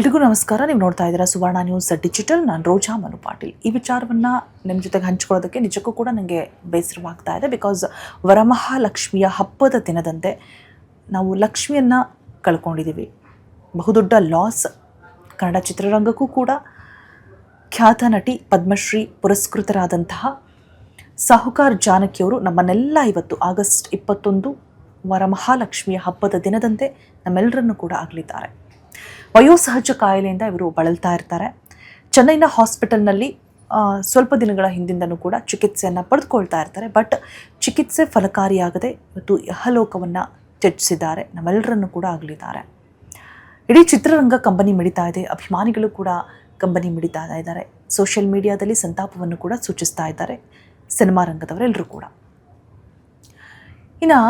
ಎಲ್ರಿಗೂ ನಮಸ್ಕಾರ. ನೀವು ನೋಡ್ತಾ ಇದ್ದೀರಾ ಸುವರ್ಣ ನ್ಯೂಸ್ ಡಿಜಿಟಲ್. ನಾನು ರೋಜಾ ಮನು ಪಾಟೀಲ್. ಈ ವಿಚಾರವನ್ನು ನಿಮ್ಮ ಜೊತೆಗೆ ಹಂಚ್ಕೊಳ್ಳೋದಕ್ಕೆ ನಿಜಕ್ಕೂ ಕೂಡ ನನಗೆ ಬೇಸರವಾಗ್ತಾ ಇದೆ. ಬಿಕಾಸ್ ವರಮಹಾಲಕ್ಷ್ಮಿಯ ಹಬ್ಬದ ದಿನದಂತೆ ನಾವು ಲಕ್ಷ್ಮಿಯನ್ನು ಕಳ್ಕೊಂಡಿದ್ದೀವಿ. ಬಹುದೊಡ್ಡ ಲಾಸ್ ಕನ್ನಡ ಚಿತ್ರರಂಗಕ್ಕೂ ಕೂಡ. ಖ್ಯಾತ ನಟಿ ಪದ್ಮಶ್ರೀ ಪುರಸ್ಕೃತರಾದಂತಹ ಸಾಹುಕಾರ್ ಜಾನಕಿಯವರು ನಮ್ಮನ್ನೆಲ್ಲ ಇವತ್ತು ಆಗಸ್ಟ್ 21 ವರಮಹಾಲಕ್ಷ್ಮಿಯ ಹಬ್ಬದ ದಿನದಂತೆ ನಮ್ಮೆಲ್ಲರನ್ನು ಕೂಡ ಆಗಲಿದ್ದಾರೆ. ವಯೋಸಹಜ ಕಾಯಿಲೆಯಿಂದ ಇವರು ಬಳಲ್ತಾ ಇರ್ತಾರೆ. ಚೆನ್ನೈನ ಹಾಸ್ಪಿಟಲ್ನಲ್ಲಿ ಸ್ವಲ್ಪ ದಿನಗಳ ಹಿಂದಿಂದನೂ ಕೂಡ ಚಿಕಿತ್ಸೆಯನ್ನು ಪಡೆದುಕೊಳ್ತಾ ಇರ್ತಾರೆ. ಬಟ್ ಚಿಕಿತ್ಸೆ ಫಲಕಾರಿಯಾಗದೆ ಇವತ್ತು ಇಹಲೋಕವನ್ನು ತ್ಯಜಿಸಿದ್ದಾರೆ. ನಮ್ಮೆಲ್ಲರನ್ನು ಕೂಡ ಆಗಲಿದ್ದಾರೆ. ಇಡೀ ಚಿತ್ರರಂಗ ಕಂಬನಿ ಮಿಡಿತಾ ಇದೆ. ಅಭಿಮಾನಿಗಳು ಕೂಡ ಕಂಬನಿ ಮಿಡಿತಾ ಇದ್ದಾರೆ. ಸೋಷಿಯಲ್ ಮೀಡಿಯಾದಲ್ಲಿ ಸಂತಾಪವನ್ನು ಕೂಡ ಸೂಚಿಸ್ತಾ ಇದ್ದಾರೆ ಸಿನಿಮಾ ರಂಗದವರೆಲ್ಲರೂ ಕೂಡ. ಇನ್ನು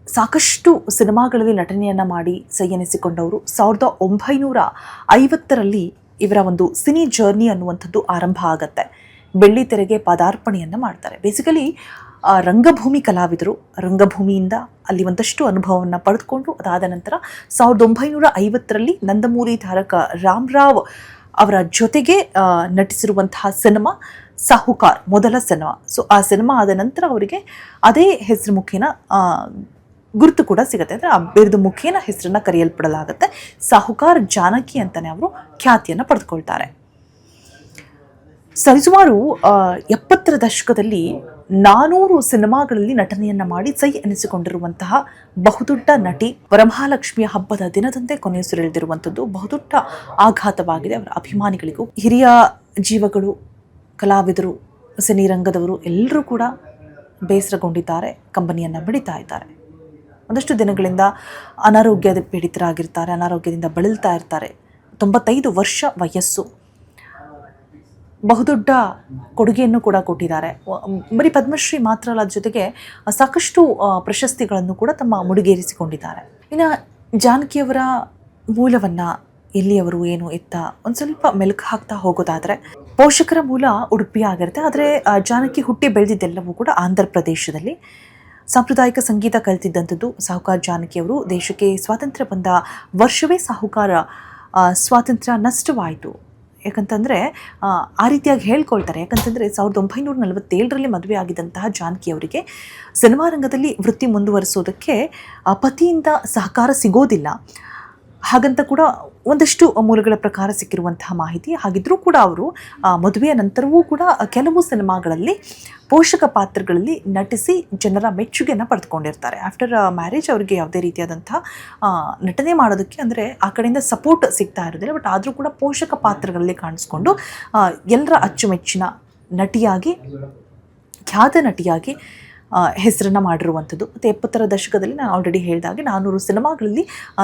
ಸಾಕಷ್ಟು ಸಿನಿಮಾಗಳಲ್ಲಿ ನಟನೆಯನ್ನು ಮಾಡಿ ಸೈ ಎನಿಸಿಕೊಂಡವರು 1950ರಲ್ಲಿ ಇವರ ಒಂದು ಸಿನಿ ಜರ್ನಿ ಅನ್ನುವಂಥದ್ದು ಆರಂಭ ಆಗುತ್ತೆ. ಬೆಳ್ಳಿ ತೆರೆಗೆ ಪಾದಾರ್ಪಣೆಯನ್ನು ಮಾಡ್ತಾರೆ. ಬೇಸಿಕಲಿ ರಂಗಭೂಮಿ ಕಲಾವಿದರು. ರಂಗಭೂಮಿಯಿಂದ ಅಲ್ಲಿ ಒಂದಷ್ಟು ಅನುಭವವನ್ನು ಪಡೆದುಕೊಂಡು ಅದಾದ ನಂತರ 1950ರಲ್ಲಿ ನಂದಮೂರಿ ತಾರಕ ರಾಮರಾವ್ ಅವರ ಜೊತೆಗೆ ನಟಿಸಿರುವಂತಹ ಸಿನಿಮಾ ಸಾಹುಕಾರ್ ಮೊದಲ ಸಿನಿಮಾ. ಸೊ ಆ ಸಿನಿಮಾ ಆದ ನಂತರ ಅವರಿಗೆ ಅದೇ ಹೆಸರು ಮುಖೇನ ಗುರುತು ಕೂಡ ಸಿಗುತ್ತೆ. ಅಂದರೆ ಆ ಬಿರುದು ಮುಖೇನ ಹೆಸರನ್ನು ಕರೆಯಲ್ಪಡಲಾಗುತ್ತೆ. ಸಾಹುಕಾರ್ ಜಾನಕಿ ಅಂತಲೇ ಅವರು ಖ್ಯಾತಿಯನ್ನು ಪಡೆದುಕೊಳ್ತಾರೆ. ಸರಿಸುಮಾರು 70ರ ದಶಕದಲ್ಲಿ 400 ಸಿನಿಮಾಗಳಲ್ಲಿ ನಟನೆಯನ್ನು ಮಾಡಿ ಸೈ ಎನಿಸಿಕೊಂಡಿರುವಂತಹ ಬಹುದೊಡ್ಡ ನಟಿ ವರಮಹಾಲಕ್ಷ್ಮಿಯ ಹಬ್ಬದ ದಿನದಂತೆ ಕೊನೆಯುಸಿರೆಳೆದಿರುವಂಥದ್ದು ಬಹುದೊಡ್ಡ ಆಘಾತವಾಗಿದೆ ಅವರ ಅಭಿಮಾನಿಗಳಿಗೂ. ಹಿರಿಯ ಜೀವಗಳು, ಕಲಾವಿದರು, ಸಿನಿರಂಗದವರು ಎಲ್ಲರೂ ಕೂಡ ಬೇಸರಗೊಂಡಿದ್ದಾರೆ, ಕಂಬನಿಯನ್ನು ಮಿಡಿತಾ ಇದ್ದಾರೆ. ಒಂದಷ್ಟು ದಿನಗಳಿಂದ ಅನಾರೋಗ್ಯದ ಪೀಡಿತರಾಗಿರ್ತಾರೆ, ಅನಾರೋಗ್ಯದಿಂದ ಬಳಲ್ತಾ ಇರ್ತಾರೆ. 95 ವರ್ಷ ವಯಸ್ಸು. ಬಹುದೊಡ್ಡ ಕೊಡುಗೆಯನ್ನು ಕೂಡ ಕೊಟ್ಟಿದ್ದಾರೆ. ಬರೀ ಪದ್ಮಶ್ರೀ ಮಾತ್ರ ಅಲ್ಲ, ಜೊತೆಗೆ ಸಾಕಷ್ಟು ಪ್ರಶಸ್ತಿಗಳನ್ನು ಕೂಡ ತಮ್ಮ ಮುಡಿಗೇರಿಸಿಕೊಂಡಿದ್ದಾರೆ. ಇನ್ನು ಜಾನಕಿಯವರ ಮೂಲವನ್ನು ಎಲ್ಲಿಯವರು ಏನು ಎತ್ತ ಒಂದು ಸ್ವಲ್ಪ ಮೆಲುಕು ಹಾಕ್ತಾ ಹೋಗೋದಾದರೆ, ಪೋಷಕರ ಮೂಲ ಉಡುಪಿ ಆಗಿರುತ್ತೆ. ಆದರೆ ಜಾನಕಿ ಹುಟ್ಟಿ ಬೆಳೆದಿದ್ದೆಲ್ಲವೂ ಕೂಡ ಆಂಧ್ರ ಪ್ರದೇಶದಲ್ಲಿ. ಸಾಂಪ್ರದಾಯಿಕ ಸಂಗೀತ ಕಲಿತಿದ್ದಂಥದ್ದು ಸಾಹುಕಾರ್ ಜಾನಕಿಯವರು. ದೇಶಕ್ಕೆ ಸ್ವಾತಂತ್ರ್ಯ ಬಂದ ವರ್ಷವೇ ಸಾಹುಕಾರ ಸ್ವಾತಂತ್ರ್ಯ ನಷ್ಟವಾಯಿತು. ಯಾಕಂತಂದರೆ ಆ ರೀತಿಯಾಗಿ ಹೇಳ್ಕೊಳ್ತಾರೆ. ಯಾಕಂತಂದರೆ 1947ರಲ್ಲಿ ಮದುವೆ ಆಗಿದ್ದಂತಹ ಜಾನಕಿಯವರಿಗೆ ಸಿನಿಮಾ ರಂಗದಲ್ಲಿ ವೃತ್ತಿ ಮುಂದುವರಿಸೋದಕ್ಕೆ ಪತಿಯಿಂದ ಸಹಕಾರ ಸಿಗೋದಿಲ್ಲ. ಹಾಗಂತ ಕೂಡ ಒಂದಷ್ಟು ಮೂಲಗಳ ಪ್ರಕಾರ ಸಿಕ್ಕಿರುವಂತಹ ಮಾಹಿತಿ. ಹಾಗಿದ್ರೂ ಕೂಡ ಅವರು ಮದುವೆಯ ನಂತರವೂ ಕೂಡ ಕೆಲವು ಸಿನಿಮಾಗಳಲ್ಲಿ ಪೋಷಕ ಪಾತ್ರಗಳಲ್ಲಿ ನಟಿಸಿ ಜನರ ಮೆಚ್ಚುಗೆಯನ್ನು ಪಡೆದುಕೊಂಡಿರ್ತಾರೆ. ಆಫ್ಟರ್ ಮ್ಯಾರೇಜ್ ಅವರಿಗೆ ಯಾವುದೇ ರೀತಿಯಾದಂಥ ನಟನೆ ಮಾಡೋದಕ್ಕೆ ಅಂದರೆ ಆ ಕಡೆಯಿಂದ ಸಪೋರ್ಟ್ ಸಿಗ್ತಾ ಇರೋದಿಲ್ಲ. ಬಟ್ ಆದರೂ ಕೂಡ ಪೋಷಕ ಪಾತ್ರಗಳಲ್ಲಿ ಕಾಣಿಸ್ಕೊಂಡು ಎಲ್ಲರ ಅಚ್ಚುಮೆಚ್ಚಿನ ನಟಿಯಾಗಿ, ಖ್ಯಾತ ನಟಿಯಾಗಿ ಹೆಸರನ್ನು ಮಾಡಿರುವಂಥದ್ದು. ಮತ್ತು 70ರ ದಶಕದಲ್ಲಿ ನಾನು ಆಲ್ರೆಡಿ ಹೇಳಿದಾಗೆ 400 ಸಿನಿಮಾಗಳಲ್ಲಿ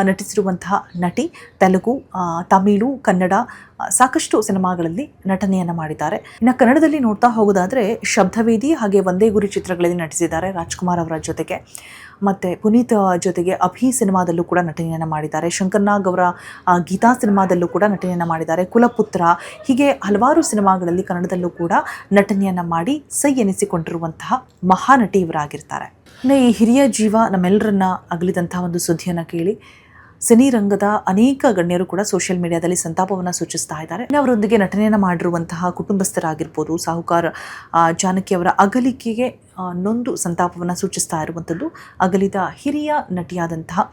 ನಟಿಸಿರುವಂತಹ ನಟಿ. ತೆಲುಗು, ತಮಿಳು, ಕನ್ನಡ ಸಾಕಷ್ಟು ಸಿನಿಮಾಗಳಲ್ಲಿ ನಟನೆಯನ್ನು ಮಾಡಿದ್ದಾರೆ. ಇನ್ನು ಕನ್ನಡದಲ್ಲಿ ನೋಡ್ತಾ ಹೋಗೋದಾದರೆ ಶಬ್ದವೇದಿ ಹಾಗೆ ಒಂದೇ ಗುರಿ ಚಿತ್ರಗಳಲ್ಲಿ ನಟಿಸಿದ್ದಾರೆ ರಾಜ್ಕುಮಾರ್ ಅವರ ಜೊತೆಗೆ. ಮತ್ತು ಪುನೀತ್ ಜೊತೆಗೆ ಅಭಿ ಸಿನಿಮಾದಲ್ಲೂ ಕೂಡ ನಟನೆಯನ್ನು ಮಾಡಿದ್ದಾರೆ. ಶಂಕರ್ನಾಗ್ ಅವರ ಗೀತಾ ಸಿನಿಮಾದಲ್ಲೂ ಕೂಡ ನಟನೆಯನ್ನು ಮಾಡಿದ್ದಾರೆ. ಕುಲಪುತ್ರ, ಹೀಗೆ ಹಲವಾರು ಸಿನಿಮಾಗಳಲ್ಲಿ ಕನ್ನಡದಲ್ಲೂ ಕೂಡ ನಟನೆಯನ್ನು ಮಾಡಿ ಸೈ ಎನಿಸಿಕೊಂಡಿರುವಂತಹ ಮಹಾನಟಿ ಇವರಾಗಿರ್ತಾರೆ. ಇನ್ನು ಈ ಹಿರಿಯ ಜೀವ ನಮ್ಮೆಲ್ಲರನ್ನ ಅಗಲಿದಂತಹ ಒಂದು ಸುದ್ದಿಯನ್ನು ಕೇಳಿ ಸಿನಿರಂಗದ ಅನೇಕ ಗಣ್ಯರು ಕೂಡ ಸೋಷಿಯಲ್ ಮೀಡಿಯಾದಲ್ಲಿ ಸಂತಾಪವನ್ನು ಸೂಚಿಸ್ತಾ ಇದ್ದಾರೆ. ಅವರೊಂದಿಗೆ ನಟನೆಯನ್ನು ಮಾಡಿರುವಂತಹ ಕುಟುಂಬಸ್ಥರಾಗಿರ್ಬೋದು, ಸಾಹುಕಾರ್ ಜಾನಕಿಯವರ ಅಗಲಿಕೆಗೆ ನೊಂದು ಸಂತಾಪವನ್ನು ಸೂಚಿಸ್ತಾ ಇರುವಂಥದ್ದು. ಅಗಲಿದ ಹಿರಿಯ ನಟಿಯಾದಂತಹ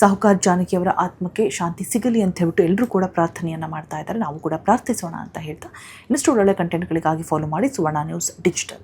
ಸಾಹುಕಾರ್ ಜಾನಕಿಯವರ ಆತ್ಮಕ್ಕೆ ಶಾಂತಿ ಸಿಗಲಿ ಅಂತ ಹೇಳ್ಬಿಟ್ಟು ಎಲ್ಲರೂ ಕೂಡ ಪ್ರಾರ್ಥನೆಯನ್ನು ಮಾಡ್ತಾ ಇದ್ದಾರೆ. ನಾವು ಕೂಡ ಪ್ರಾರ್ಥಿಸೋಣ ಅಂತ ಹೇಳ್ತಾ ಇನ್ನಷ್ಟು ಒಳ್ಳೊಳ್ಳೆ ಕಂಟೆಂಟ್ಗಳಿಗಾಗಿ ಫಾಲೋ ಮಾಡಿ ಸುವರ್ಣ ನ್ಯೂಸ್ ಡಿಜಿಟಲ್.